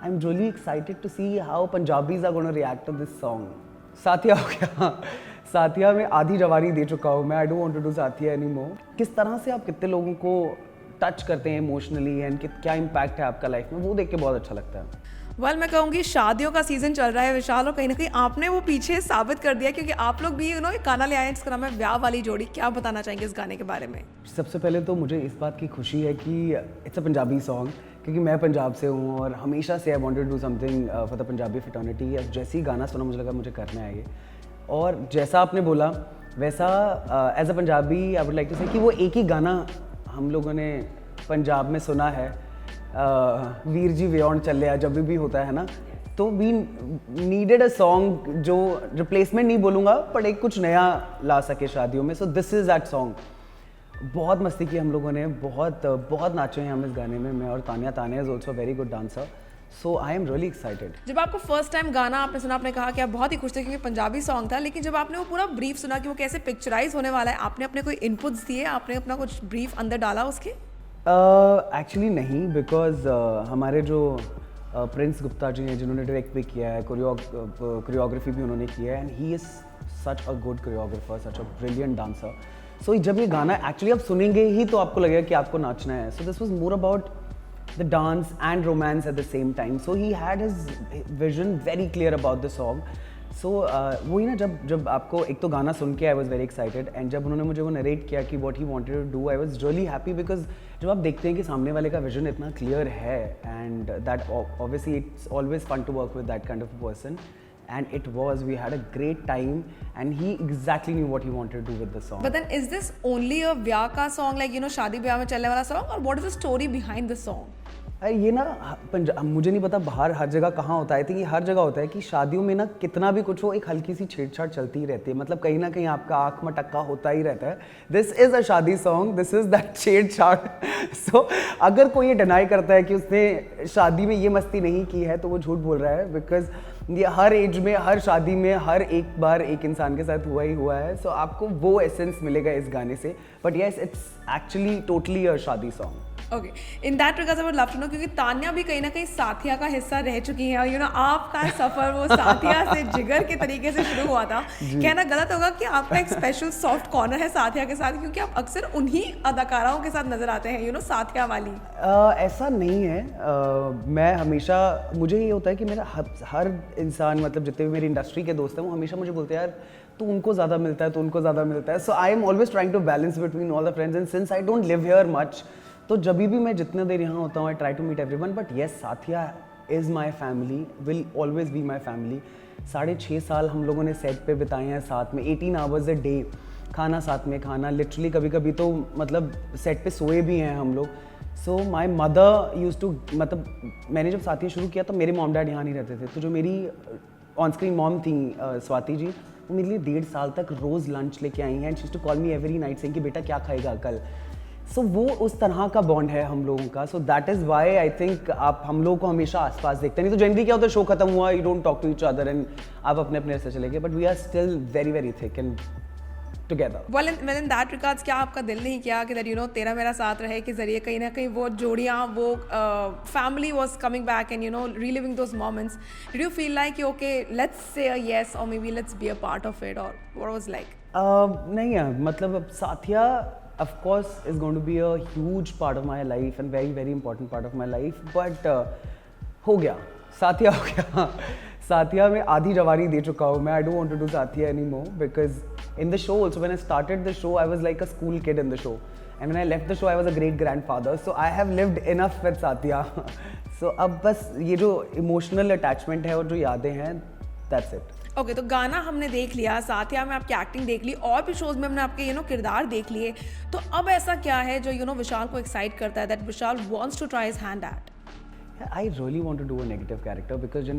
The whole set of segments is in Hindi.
I'm really excited to see how Punjabis are going to react to this song. साथिया हो गया साथिया में आधी जवानी दे चुका हूँ मैं. I don't want to do Saathiya anymore. किस तरह से आप कितने लोगों को टच करते हैं इमोशनली एंड क्या इम्पैक्ट है आपका लाइफ में, वो देख के बहुत अच्छा लगता है. वेल मैं कहूँगी शादियों का सीजन चल रहा है विशाल, और कहीं ना कहीं आपने वो पीछे साबित कर दिया, क्योंकि आप लोग भी एक गाना ले आए हैं जिसका नाम है ब्याह वाली जोड़ी. क्या बताना चाहेंगे इस गाने के बारे में? सबसे पहले तो मुझे इस बात की खुशी है कि इट्स अ पंजाबी सॉन्ग, क्योंकि मैं पंजाब से हूँ और हमेशा से I wanted to do something for the Punjabi fraternity. जैसे ही गाना सुना मुझे लगा मुझे करना है ये, और जैसा आपने बोला वैसा as a Punjabi I would like to say कि वो एक ही गाना हम लोगों ने पंजाब में सुना है, वीर जी वियौन चलिया जब भी होता है ना, तो वी नीडेड अ सॉन्ग जो रिप्लेसमेंट नहीं बोलूँगा बट एक कुछ नया ला सके शादियों में. So this is that song. बहुत मस्ती की हम लोगों ने, बहुत नाचे हैं हम इस गाने में, मैं और Tania. Tania is also very good dancer. So I am really excited. जब आपको फर्स्ट टाइम गाना आपने सुना, आपने कहा कि आप बहुत ही खुश थे क्योंकि पंजाबी सॉन्ग था, लेकिन जब आपने वो पूरा ब्रीफ सुना कि वो कैसे पिक्चराइज होने वाला है, आपने अपने कोई इनपुट्स दिए, आपने अपना कुछ ब्रीफ अंदर डाला उसके? एक्चुअली नहीं, बिकॉज हमारे जो प्रिंस गुप्ता जी हैं जिन्होंने डायरेक्ट भी किया है, कोरियोग्राफी भी उन्होंने किया है, and he is such a good choreographer, such a brilliant dancer. So जब ये गाना एक्चुअली आप सुनेंगे ही तो आपको लगेगा कि आपको नाचना है. So this was more about the dance and romance at the same time. So he had his vision very clear about the song. So वही ना, जब आपको एक तो गाना सुन के I was very excited, and जब उन्होंने मुझे वो नरेट किया कि what he wanted to do, I was really happy. Because जब आप देखते हैं कि सामने वाले का विजन इतना क्लियर है, and that obviously it's always fun to work with that kind of a person. And it was, we had a great time and he exactly knew what he wanted to do with the song. But then is this only a ब्याह का song, like शादी ब्याह में चलने वाला song, or what is the story behind the song? ये ना मुझे नहीं पता बाहर हर जगह कहाँ होता है. आई थिंक ये हर जगह होता है कि शादियों में ना कितना भी कुछ हो, एक हल्की सी छेड़छाड़ चलती ही रहती है. मतलब कहीं ना कहीं आपका आँख मटक्का होता ही रहता है. This is a shaadi song, this is that छेड़छाड़. सो अगर कोई ये डिनाई करता है कि उसने शादी में ये मस्ती नहीं की है तो वो झूठ बोल रहा है. बिकॉज ये हर एज में, हर शादी में, हर एक बार एक इंसान के साथ हुआ ही हुआ है. सो आपको वो एसेंस मिलेगा इस गाने से. But yes, it's actually totally a shaadi song. Okay, in that regards I would love to know, क्योंकि तान्या भी कहीं ना कहीं साथिया का हिस्सा रह चुकी है, और आपका सफर वो साथिया से जिगर के तरीके से शुरू हुआ था. कहना गलत होगा कि आपका एक स्पेशल सॉफ्ट कॉर्नर है साथिया के साथ, क्योंकि आप अक्सर उन्हीं अदाकाराओं के साथ नजर आते हैं, साथिया वाली. ऐसा नहीं है. मैं हमेशा, मुझे ये होता है कि मेरा हर इंसान, मतलब जितने भी मेरी इंडस्ट्री के दोस्त हैं, वो हमेशा मुझे बोलते हैं यार तू उनको ज़्यादा मिलता है, तो उनको ज़्यादा मिलता है. So I am always trying to balance between all the friends, and since I don't live here much, तो जब भी मैं जितने देर यहाँ होता हूँ I try to meet everyone. But yes, Saathiya is my family, will always be my family. 6.5 साल हम लोगों ने सेट पे बिताए हैं साथ में, 18 आवर्स अ डे, खाना साथ में खाना, लिटरली कभी कभी तो मतलब सेट पे सोए भी हैं हम लोग. सो माई मदर यूज़ टू, मतलब मैंने जब साथिया शुरू किया तो मेरे मॉम डैड यहाँ नहीं रहते थे, तो जो मेरी ऑन स्क्रीन मॉम थी स्वाति जी, वो मेरे लिए 1.5 साल तक रोज़ लंच लेके आई हैं. And she used to call me every night saying कि बेटा क्या खाएगा कल. सो वो उस तरह का बॉन्ड है हम लोगों का. So that is why I think आप हम लोगों को हमेशा आसपास देखते हैं. नहीं तो जनरली क्या होता है, शो खत्म हुआ, you don't talk to each other and आप अपने अपने से चले गए. But we are still very very thick and together. Well in that regards, क्या आपका दिल नहीं किया कि दैट तेरा मेरा साथ रहे के जरिए कहीं ना कहीं वो जोड़ियाँ, वो family was coming back and reliving those moments? Did you feel like okay let's say a yes, और maybe let's be a part of it, और व्हाट वाज लाइक? नहीं है, मतलब अब साथिया of course is going to be a huge part of my life and very very important part of my life. But हो गया, साथिया हो गया. साथिया में आधी जवानी दे चुका हूँ मैं. I don't want to do Saathiya anymore because in the show also, when I started the show I was like a school kid in the show, and when I left the show I was a great grandfather. So I have lived enough with Saathiya. So अब बस ये जो emotional attachment है और जो यादें हैं, that's it. ओके, तो गाना हमने देख लिया, साथिया में आपकी एक्टिंग देख ली, और भी शोज में हमने आपके किरदार देख लिए. तो अब ऐसा क्या है जो विशाल को एक्साइट करता है, that Vishal wants to try his hand at? I really want to do a negative character because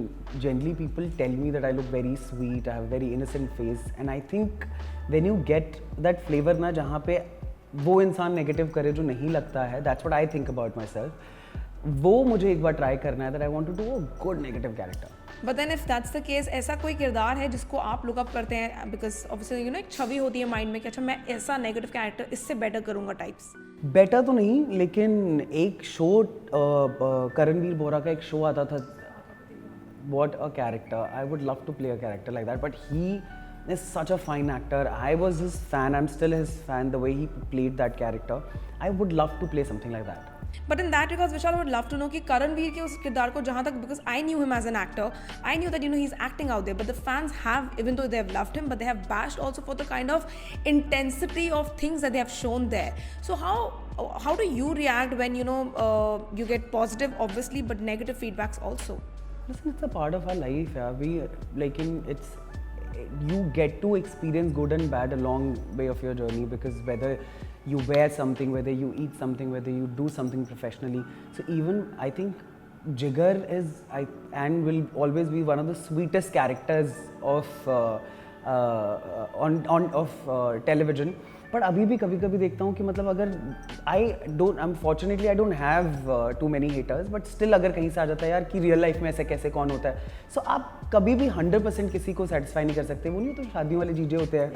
generally people tell me that I look very sweet, I have a very innocent face, and I think when you get that flavor ना, जहाँ पे वो इंसान नेगेटिव करे जो नहीं लगता है, that's what I think about myself. वो मुझे एक बार ट्राई करना है, that I want to do a good negative character. But then if that's the case, ऐसा कोई किरदार है जिसको आप लुक अप करते हैं, बिकॉज ऑब्वियसली एक छवि होती है माइंड में कि अच्छा मैं ऐसा नेगेटिव कैरेक्टर इससे बेटर करूँगा टाइप्स? बेटर तो नहीं, लेकिन एक शो करणवीर बोरा का एक शो आता था what a character. I would love to play a character like that, but he is such a fine actor. I was his fan, I'm still his fan. The way he played that character, I would love to play something like that. But in that regards, Vishal, I would love to know कि करणवीर के उस किरदार को जहाँ तक, because I knew him as an actor, I knew that he's acting out there, but the fans have, even though they have loved him, but they have bashed also for the kind of intensity of things that they have shown there. So how do you react when you get positive, obviously, but negative feedbacks also? Listen, it's a part of our life. Yeah. You get to experience good and bad along way of your journey, because whether you wear something, whether you eat something, whether you do something professionally. So even I think Jigar is and will always be one of the sweetest characters of television. But अभी भी कभी देखता हूँ कि मतलब अगर unfortunately I don't have too many haters, but still अगर कहीं से आ जाता है यार कि रियल लाइफ में ऐसे कैसे कौन होता है, so आप कभी भी 100% किसी को सेटिस्फाई नहीं कर सकते. वो नहीं तो शादियों वाले जीजे होते हैं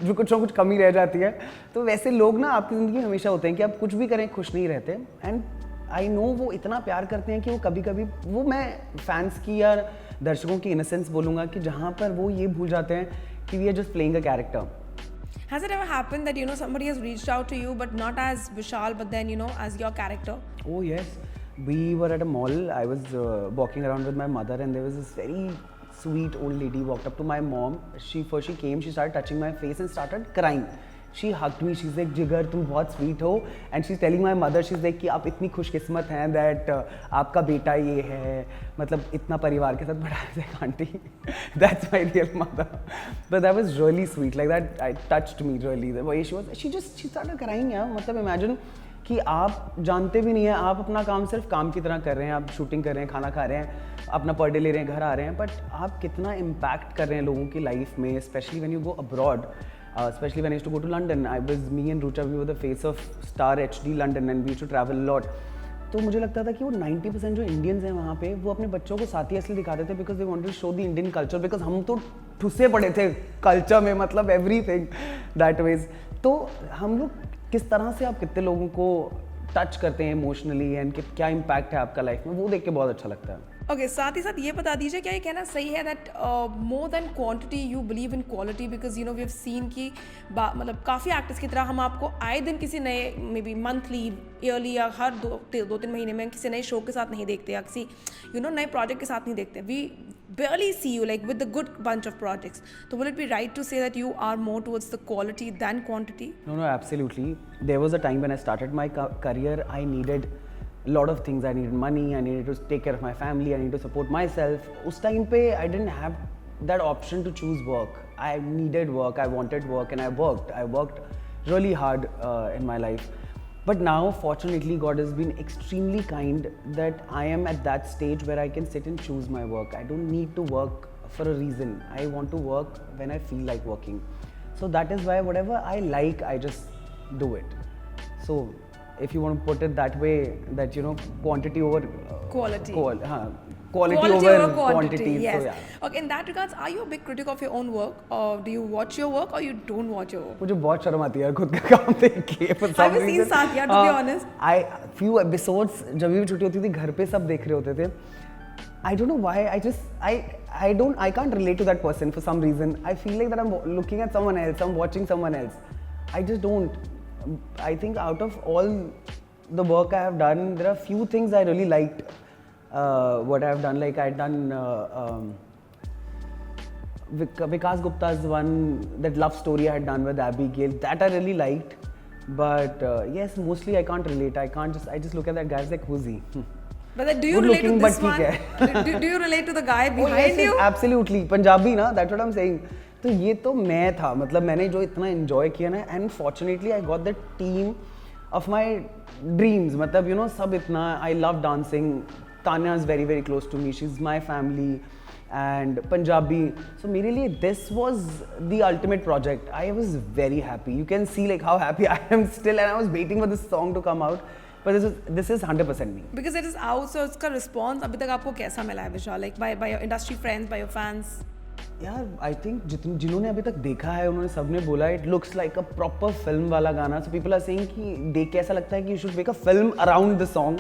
जो कुछ ना कुछ कमी रह जाती है. तो वैसे लोग ना आपकी ज़िंदगी में हमेशा होते हैं कि आप कुछ भी करें खुश नहीं रहते. एंड आई नो वो इतना प्यार करते हैं कि वो कभी कभी वो मैं फैंस की या दर्शकों की इनोसेंस बोलूँगा कि जहाँ पर वो ये भूल जाते हैं कि we are just playing a character. Has it ever happened that somebody has reached out to you, but not as Vishal, but then as your character? Oh yes, we were at a mall. I was walking around with my mother, and there was this very sweet old lady walked up to my mom. She came, she started touching my face and started crying. She hugged me. She's like, "जिगर तुम बहुत sweet हो." And she's telling my mother, she's like कि आप इतनी खुशकिस्मत हैं that आपका बेटा ये है, मतलब इतना परिवार के साथ बड़ा है. Auntie, that's my real mother. But that was really sweet. Like that, it touched me really. The way she started crying. यार मतलब imagine कि आप जानते भी नहीं हैं, आप अपना काम सिर्फ काम की तरह कर रहे हैं, आप शूटिंग कर रहे हैं, खाना खा रहे हैं, अपना पर डे ले रहे हैं, घर आ रहे हैं, बट आप कितना इम्पैक्ट कर रहे हैं लोगों की लाइफ में, specially when you go abroad. Especially when I used to go to London, me and Rucha, we were the face of Star HD London, and we used to travel a lot. तो मुझे लगता था कि वो 90% जो इंडियंस हैं वहाँ पे वो अपने बच्चों को साथी असली दिखाते थे, because they wanted to show the Indian culture, because हम तो ठुसे पड़े थे कल्चर में, मतलब एवरीथिंग दैट वेज. तो हम लोग किस तरह से आप कितने लोगों को टच करते हैं इमोशनली एंड क्या इम्पैक्ट है आपका लाइफ में, वो देख के बहुत अच्छा लगता है. ओके, साथ ही साथ ये बता दीजिए क्या ये कहना सही है that more than quantity you believe in quality, because we have seen कि मतलब काफ़ी एक्टर्स की तरह हम आपको आए दिन किसी नए मे बी मंथली ईयरली या हर दो तीन महीने में किसी नए शो के साथ नहीं देखते या किसी नए प्रोजेक्ट के साथ नहीं देखते. We barely see you like with the good bunch of projects. So will it be right to say that you are more towards the quality than quantity? No, absolutely. There was a time when I started my career, I needed a lot of things. I needed money, I needed to take care of my family, I needed to support myself. Us time pe I didn't have that option to choose work. I needed work, I wanted work, and I worked really hard in my life. But now, fortunately, God has been extremely kind that I am at that stage where I can sit and choose my work. I don't need to work for a reason. I want to work when I feel like working. So that is why whatever I like, I just do it. So if you want to put it that way, that quantity over quality. Quality over quantity. Yes. So, yeah. Okay. In that regards, are you a big critic of your own work, or do you watch your work, or you don't watch your work? मुझे बहुत शर्म आती है यार खुद का काम देख के. I've seen Saathiya, to be honest. Few episodes जब भी छुट्टी होती थी घर पे सब देख रहे होते थे. I don't know why. I can't relate to that person for some reason. I feel like that I'm looking at someone else. I'm watching someone else. I just don't. I think out of all the work I have done, there are few things I really liked. What I have done, like I had done Vikas Gupta's one, that love story I had done with Abigail, that I really liked. But yes, mostly I can't relate. I just look at that guy, like who's he? But do you relate to this one? do you relate to the guy behind you? Yes, absolutely. Punjabi ना, that's what I'm saying. तो ये तो मैं था, मतलब मैंने जो इतना enjoy किया ना, and fortunately I got the team of my dreams. मतलब सब इतना, I love dancing. Tanya is very, very close to me. She's my family and Punjabi. So मेरे लिए this was the ultimate project. I was very happy. You can see like how happy I am still, and I was waiting for this song to come out. But this is 100% me. Because it is out, so उसका response अभी तक आपको कैसा मिला है विशाल? Like by your industry friends, by your fans? यार आई थिंक जिन्होंने अभी तक देखा है उन्होंने सबने बोला it looks like a proper film वाला गाना. सो पीपल आर सेइंग कि देख के ऐसा लगता है कि you should make a film around the song.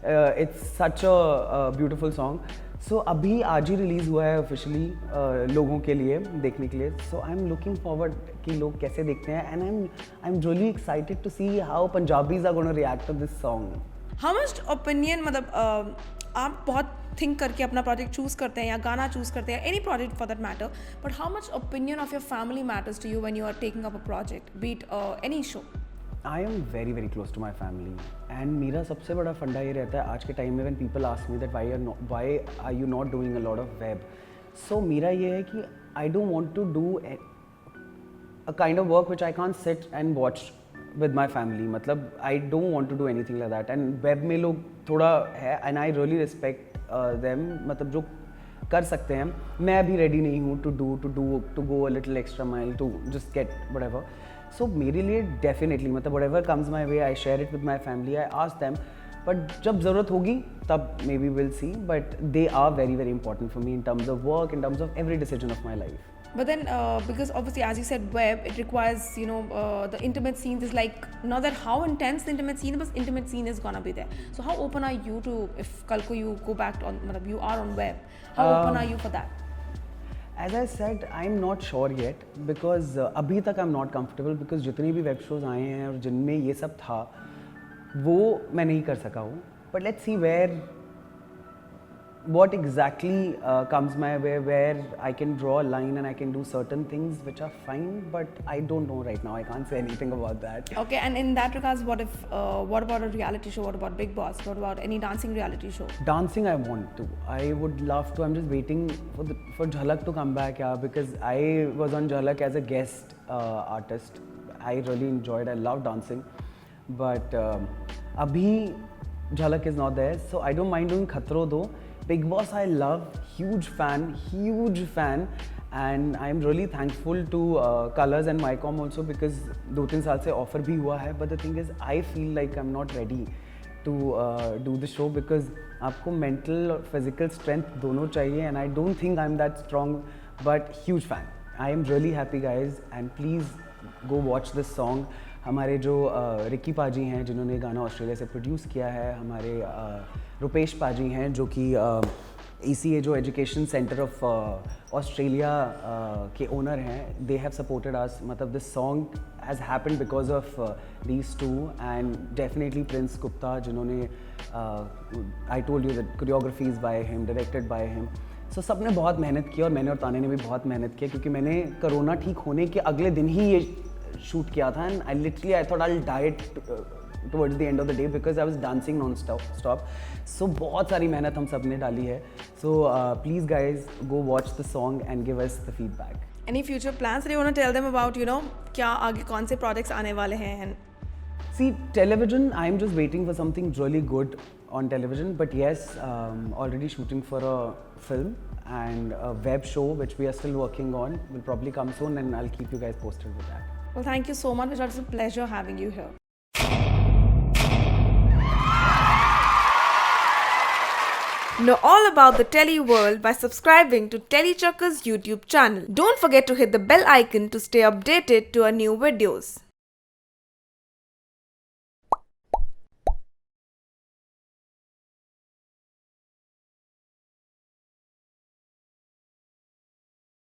It's such a beautiful song. So अभी आज ही रिलीज़ हुआ है ऑफिशियली लोगों के लिए देखने के लिए. So I am looking forward कि लोग कैसे देखते हैं. And I am really excited to see how Punjabis are gonna react to this song. How much opinion, मतलब आप बहुत थिंक करके अपना प्रोजेक्ट चूज़ करते हैं या गाना चूज़ करते हैं, any project for that matter, but how much opinion of your family matters to you when you are taking up a project, beat any show? I am very very close to my family. And मेरा सबसे बड़ा फंडा ये रहता है आज के टाइम में when people ask me that why are you not doing a lot of web. So मेरा ये है कि I don't want to do a kind of work which I can't sit and watch with my family. मतलब I don't want to do anything like that. And web में लोग थोड़ा है and I really respect them. मतलब जो कर सकते हैं, मैं अभी रेडी नहीं हूँ to go a little extra mile to just get whatever. So मेरे लिए डेफिनेटली मतलब whatever comes my way I share it with my family, I ask them. But जब ज़रूरत होगी तब maybe will see. But they are very very important for me in terms of work, in terms of every decision of my life. But then, because obviously, as you said, web, it requires, the intimate scenes is like, not that how intense the intimate scene, but intimate scene is gonna be there. So how open are you to, if kalko you go back on, you are on web, how open are you for that? As I said, I'm not sure yet because अभी तक I'm not comfortable because जितनी भी वेब शोज़ आए हैं और जिनमें ये सब था वो मैं नहीं कर सका हूँ. But let's see what exactly comes my way, where I can draw a line and I can do certain things which are fine, but I don't know right now. I can't say anything about that. Okay, and in that regards, what about a reality show? What about Big Boss? What about any dancing reality show? Dancing, I want to. I would love to. I'm just waiting for Jhalak to come back, yeah, because I was on Jhalak as a guest artist. I really enjoyed. I love dancing, but abhi Jhalak is not there, so I don't mind doing Khatro though. Big Boss I love, huge fan, and I'm really thankful to Colors and Mycom also because 2-3 साल से offer भी हुआ है. But the thing is, I feel like I'm not ready to do the show because आपको mental और physical strength दोनों चाहिए, and I don't think I'm that strong. But huge fan. I am really happy, guys, and please go watch this song. हमारे जो रिकी पाजी हैं जिन्होंने गाना ऑस्ट्रेलिया से प्रोड्यूस किया है, हमारे रुपेश पाजी हैं जो कि ECA जो एजुकेशन सेंटर ऑफ ऑस्ट्रेलिया के ओनर हैं. They have supported us. मतलब this song has happened because of these two and definitely Prince Gupta जिन्होंने I told you that choreography is by him, directed by him. So सब ने बहुत मेहनत की और मैंने और ताने ने भी बहुत मेहनत की क्योंकि मैंने कोरोना ठीक होने के अगले दिन ही ये शूट किया था. And I thought I diet towards the end of the day because I was dancing non-stop. So बहुत सारी मेहनत हम सब ने डाली है. So please guys go watch the song and give us the feedback. Any future plans that you want to tell them about, क्या आगे कौन से projects आने वाले हैं? See, television, I'm just waiting for something really good on television. But yes, already shooting for a film and a web show which we are still working on will probably come soon and I'll keep you guys posted with that. Well, thank you so much. It was a pleasure having you here. Know all about the Telly world by subscribing to Tellychuckers YouTube channel. Don't forget to hit the bell icon to stay updated to our new videos.